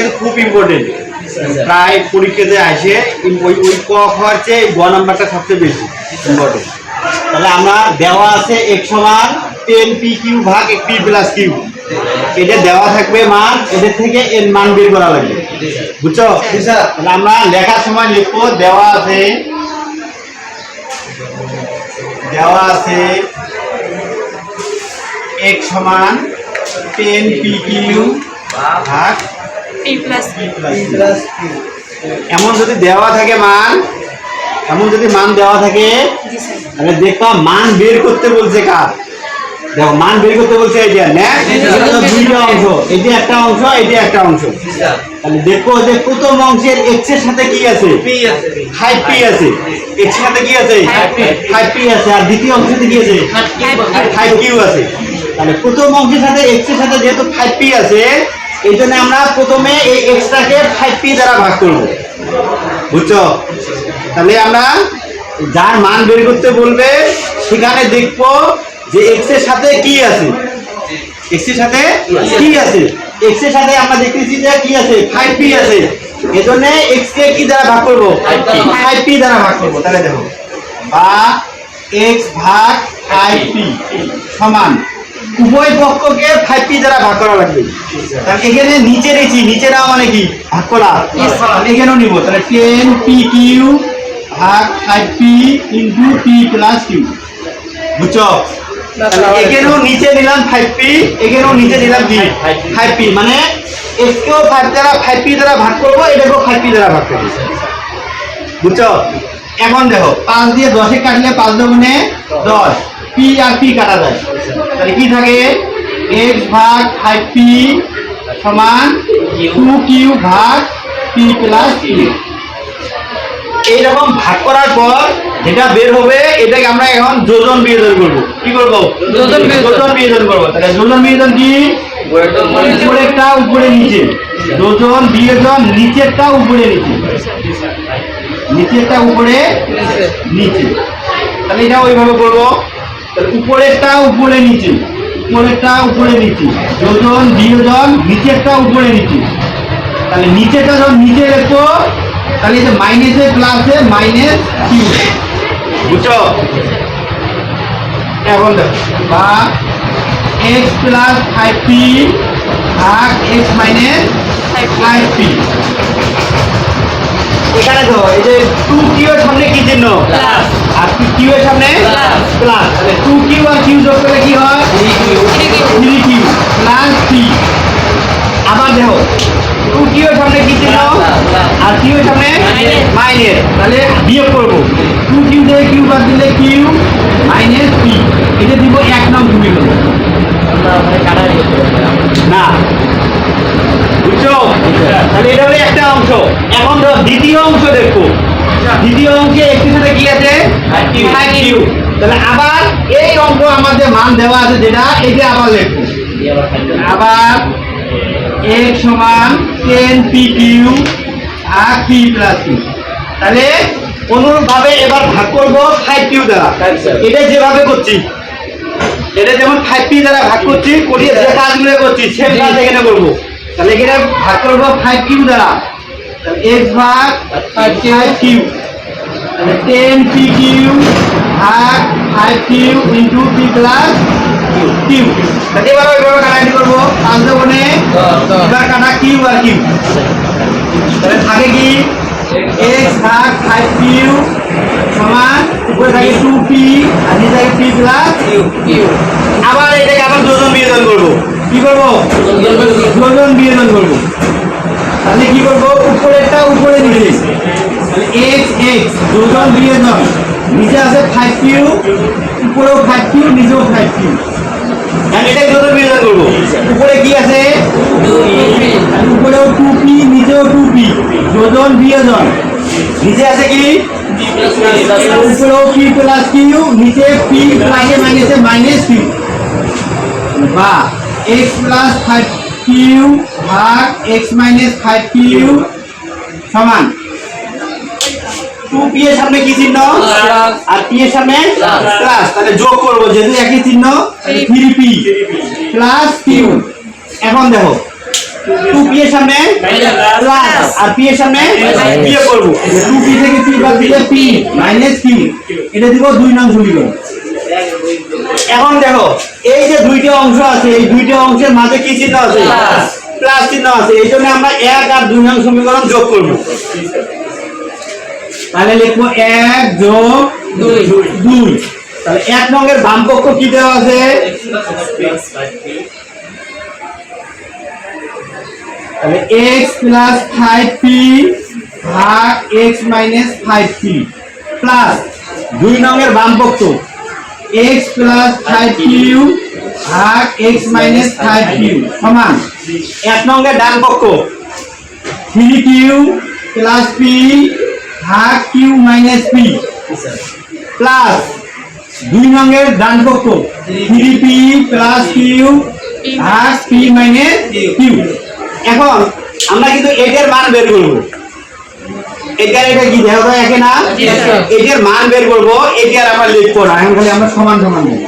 কিন্তু খুব ইম্পর্টেন্ট, প্রায় পরীক্ষাতে আসে। ওই ক হওয়ার চেয়ে গ নাম্বারটা সবচেয়ে বেশি ইম্পর্টেন্ট। তাহলে আমরা দেওয়া আছে x সমান 10p³ ভাগ p প্লাস q, এটা দেওয়া থাকবে মান, এদের থেকে এর মান বের করা লাগবে, বুঝছো? তাহলে আমরা লেখার সময় লিখবো দেওয়া আছে x সমান 10p³ ভাগ p প্লাস q। এমন যদি দেওয়া থাকে মান, দেওয়া থাকে, তাহলে দেখো মান বের করতে বলছে কার, দেখো মান বের করতে বলছে এটা না, এটা তো দুইটা অংশ, এটা একটা অংশ, এটা একটা অংশ। তাহলে দেখো যে প্রথম অংশের x এর সাথে কি আছে, 5p আছে, x এর সাথে কি আছে, 5p আছে, আর দ্বিতীয় অংশে কি আছে, 5q আছে। তাহলে প্রথম অংশের সাথে x এর সাথে যেহেতু 5p আছে, এই জন্য আমরা প্রথমে এই এক্সটাকে 5p দ্বারা ভাগ করব, বুঝছো? তাহলে আমরা যার মান বের করতে বলবে সেখানে দেখবো যে x এর সাথে কি আছে, x এর সাথে কি আছে, x এর সাথে আমরা দেখতেছি যে কি আছে, 5p আছে। এজন্য x কে কি দ্বারা ভাগ করব, 5p দ্বারা ভাগ করব। তাহলে দেখো বা x ভাগ 5p সমান উভয় পক্ষকে 5p দ্বারা ভাগ করা লাগবে। তাহলে এখানে নিচে রেখেছি, নিচে না মানে কি ভাগ করা, এখানেও নিব। তাহলে 10p³ ভাগ 5p into p plus q, বুঝছো? এখানেও নিচে নিলাম 5p, এখানেও নিচে নিলাম কি 5p, মানে x কেও 5 দ্বারা 5p দ্বারা ভাগ করব, এটাকেও 5p দ্বারা ভাগ করব, বুঝছো? এখন দেখো 5 দিয়ে 10 এ কাটলে 5 দুগুণে 10, p আর p কাটা যায়, তাহলে কি থাকে x ভাগ 5p সমান 2q ভাগ p প্লাস q। এইরকম ভাগ করার পর যেটা বের হবে এটাকে আমরা এখন যোজন বিয়োজন করব। কি করব? যোজন বিয়োজন করব। তাহলে যোজন বিয়োজন কি, উপরেরটা উপরে নিচে, যোজন বিয়োজন নিচেরটা উপরে নিচে, নিচেরটা উপরে নিচে। তাহলে এটা ওইভাবে করব। তাহলে উপরেরটা উপরে নিচে, উপরেরটা উপরে নিচে, যোজন বিয়োজন নিচেরটা উপরে নিচে। তাহলে নিচেরটা যখন নিচে রেখো, তাহলে এই যে মাইনাসে প্লাসে মাইনাস q, বুঝছো? এখন দেখো বা x প্লাস 5p ভাগ x মাইনাস 5p। এখানে তো এই যে 2q এর সামনে কি চিহ্ন, প্লাস, আর q এর সামনে প্লাস। তাহলে 2q আর q যোগ করলে কি হয়, 3q প্লাস p। আবার দেখো 2q এর সামনে কি চিহ্ন, আর q এর সামনে মাইনাস, তাহলে বিয়োগ করব। 2q দিয়ে q বাদ দিলে q মাইনাস p, এটা দিব 1 নং সমীকরণ না, বুঝছো? তাহলে এটা হলো একটা অংশ। এখন ধরো দ্বিতীয় অংশ দেখো, দ্বিতীয় অংশে x এর সাথে কি আছে, 5q। তাহলে আবার এই অঙ্ক আমাদের মান দেওয়া আছে যেটা, এটা আবার লিখবো, আবার x সমান 10p³ ভাগ p প্লাস q। তাহলে অনুরূপভাবে এবার ভাগ করব 5q দ্বারা, এটা যেভাবে করছি, এটা যেমন 5p দ্বারা ভাগ করছি, করিয়ে যে কাজগুলো করছি সেম কাজ এখানে করব। তাহলে এখানে ভাগ করব 5q দ্বারা, x ভাগ 5q, তাহলে 10p³ ভাগ 5q into p plus q। তাহলে এবার ওইভাবে কাটাকাটি করবো, 5 দুগুণে এবার কাটা q আর q। তাহলে থাকে কি x ভাগ 5q সমান উপরে থাকে 2p আর নিচে থাকে p প্লাস q। আবার এটাকে আবার যোজন বিয়োজন করব। কি করব? যোজন বিয়োজন করব। তাহলে কি করব, উপরেরটা উপরে নিচে, তাহলে x x যোজন বিয়োজন, নিচে আছে 5q, উপরেও 5q, নিচেও 5q। আমি এটা যোজন বিয়োজন করব। উপরে কি আছে, 2p, উপরেও 2p, নিচেও 2p, যোজন বিয়োজন। নিচে আছে কি, উপরেও p প্লাস q, নিচে p প্লাসে মাইনাসে মাইনাস q, বা x প্লাস 5q ভাগ x মাইনাস 5q সমান 2p এর সামনে কি চিহ্ন, আর p এর সামনে প্লাস। তাহলে যোগ করব, যেহেতু একই চিহ্ন 3p প্লাস q। এখন দেখো 2p এর সামনে প্লাস আর p এর সামনে বিয়োগ করব 2p থেকে p বাদ দিলে p মাইনাস q এটা দিব 2 নং সমীকরণ। এখন দেখো এই যে দুইটা অংশ আছে এই দুইটা অংশের মাঝে কি চিহ্ন আছে প্লাস চিহ্ন আছে এইজন্য আমরা 1 আর 2 নং সমীকরণ যোগ করব। তাহলে লিখবো 1 যোগ 2 তাহলে 1 নং এর বাম পক্ষ কি দেওয়া আছে তাহলে x প্লাস 5p ভাগ x মাইনাস 5p প্লাস 2 নং এর বাম পক্ষ x প্লাস 5q ভাগ x মাইনাস 5q সমান 1 নং এর ডান পক্ষ 3q প্লাস p ভাগ q মাইনাস p প্লাস 2 নং এর ডান পক্ষ 3p প্লাস q ভাগ p মাইনাস q। এখন আমরা কিন্তু এটার মান বের করব এটা কি দেখো একে না এটার মান বের করব এটা আর আমরা লিখব না এখন খালি আমরা সমান সমান দেব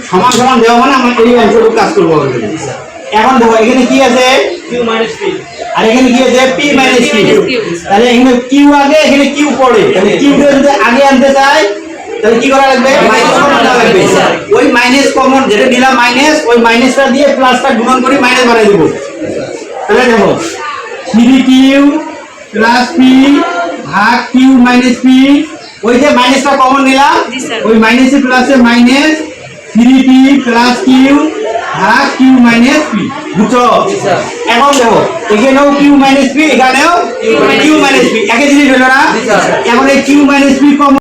সমান সমান দেব মানে আমরা এই অংশটুকু কাজ করব এখন দেখো এখানে কি আছে q p আর এখানে কি আছে p q তাহলে এখানে q আগে এখানে q পড়ে তাহলে q টা যদি আগে আনতে চাই তাহলে কি করা লাগবে মাইনাস কমন করা লাগবে ওই মাইনাস কমন যেটা দিলাম মাইনাস ওই মাইনাসটা দিয়ে প্লাসটা গুণন করে মাইনাস বানাই দেব। তাহলে দেখো 3q প্লাস p ভাগ q মাইনাস p ওই যে মাইনাসটা কমন নিলাম ওই মাইনাসে প্লাসে মাইনাস 3p প্লাস q ভাগ q মাইনাস p বুঝছো এখন দেখো এখানেও q মাইনাস p এখানেও q মাইনাস p একই জিনিস হলো না এখন এই q মাইনাস p কমন